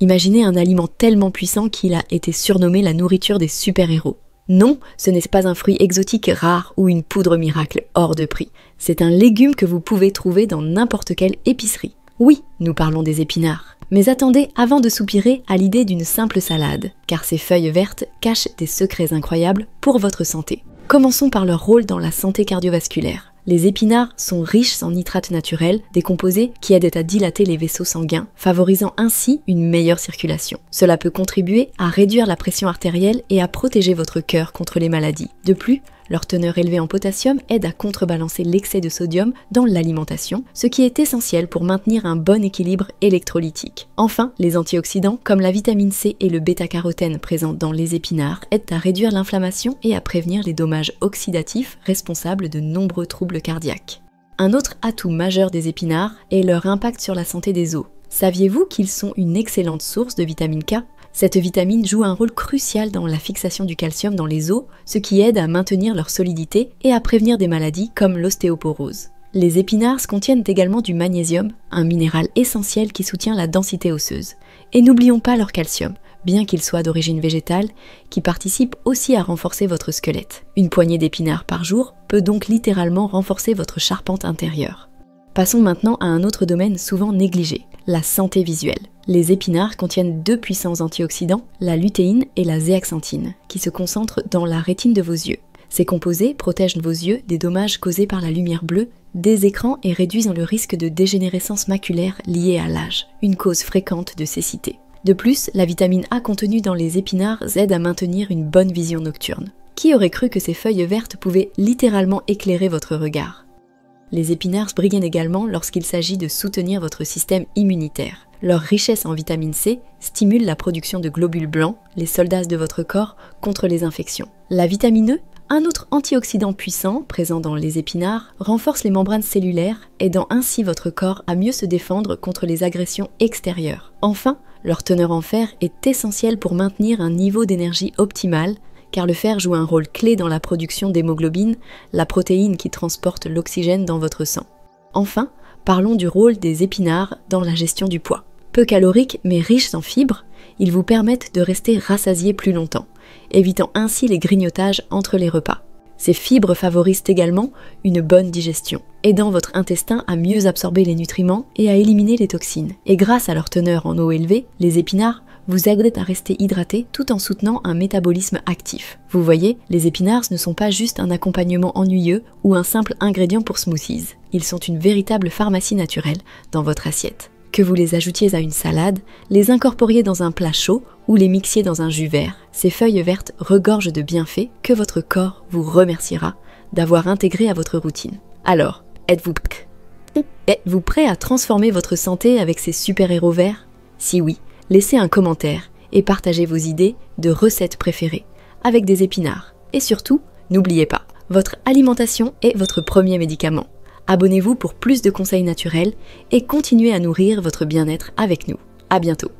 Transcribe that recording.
Imaginez un aliment tellement puissant qu'il a été surnommé la nourriture des super-héros. Non, ce n'est pas un fruit exotique rare ou une poudre miracle hors de prix. C'est un légume que vous pouvez trouver dans n'importe quelle épicerie. Oui, nous parlons des épinards. Mais attendez avant de soupirer à l'idée d'une simple salade, car ces feuilles vertes cachent des secrets incroyables pour votre santé. Commençons par leur rôle dans la santé cardiovasculaire. Les épinards sont riches en nitrates naturels, des composés qui aident à dilater les vaisseaux sanguins, favorisant ainsi une meilleure circulation. Cela peut contribuer à réduire la pression artérielle et à protéger votre cœur contre les maladies. De plus, leur teneur élevée en potassium aide à contrebalancer l'excès de sodium dans l'alimentation, ce qui est essentiel pour maintenir un bon équilibre électrolytique. Enfin, les antioxydants, comme la vitamine C et le bêta-carotène présents dans les épinards, aident à réduire l'inflammation et à prévenir les dommages oxydatifs responsables de nombreux troubles cardiaques. Un autre atout majeur des épinards est leur impact sur la santé des os. Saviez-vous qu'ils sont une excellente source de vitamine K ? Cette vitamine joue un rôle crucial dans la fixation du calcium dans les os, ce qui aide à maintenir leur solidité et à prévenir des maladies comme l'ostéoporose. Les épinards contiennent également du magnésium, un minéral essentiel qui soutient la densité osseuse. Et n'oublions pas leur calcium, bien qu'il soit d'origine végétale, qui participe aussi à renforcer votre squelette. Une poignée d'épinards par jour peut donc littéralement renforcer votre charpente intérieure. Passons maintenant à un autre domaine souvent négligé, la santé visuelle. Les épinards contiennent deux puissants antioxydants, la lutéine et la zéaxanthine, qui se concentrent dans la rétine de vos yeux. Ces composés protègent vos yeux des dommages causés par la lumière bleue, des écrans et réduisent le risque de dégénérescence maculaire liée à l'âge, une cause fréquente de cécité. De plus, la vitamine A contenue dans les épinards aide à maintenir une bonne vision nocturne. Qui aurait cru que ces feuilles vertes pouvaient littéralement éclairer votre regard ? Les épinards brillent également lorsqu'il s'agit de soutenir votre système immunitaire. Leur richesse en vitamine C stimule la production de globules blancs, les soldats de votre corps, contre les infections. La vitamine E, un autre antioxydant puissant présent dans les épinards, renforce les membranes cellulaires, aidant ainsi votre corps à mieux se défendre contre les agressions extérieures. Enfin, leur teneur en fer est essentielle pour maintenir un niveau d'énergie optimal, car le fer joue un rôle clé dans la production d'hémoglobine, la protéine qui transporte l'oxygène dans votre sang. Enfin, parlons du rôle des épinards dans la gestion du poids. Peu caloriques mais riches en fibres, ils vous permettent de rester rassasiés plus longtemps, évitant ainsi les grignotages entre les repas. Ces fibres favorisent également une bonne digestion, aidant votre intestin à mieux absorber les nutriments et à éliminer les toxines. Et grâce à leur teneur en eau élevée, les épinards vous aident à rester hydraté tout en soutenant un métabolisme actif. Vous voyez, les épinards ne sont pas juste un accompagnement ennuyeux ou un simple ingrédient pour smoothies. Ils sont une véritable pharmacie naturelle dans votre assiette. Que vous les ajoutiez à une salade, les incorporiez dans un plat chaud ou les mixiez dans un jus vert, ces feuilles vertes regorgent de bienfaits que votre corps vous remerciera d'avoir intégrés à votre routine. Alors, êtes-vous prêt à transformer votre santé avec ces super-héros verts ? Si oui, laissez un commentaire et partagez vos idées de recettes préférées avec des épinards. Et surtout, n'oubliez pas, votre alimentation est votre premier médicament. Abonnez-vous pour plus de conseils naturels et continuez à nourrir votre bien-être avec nous. À bientôt.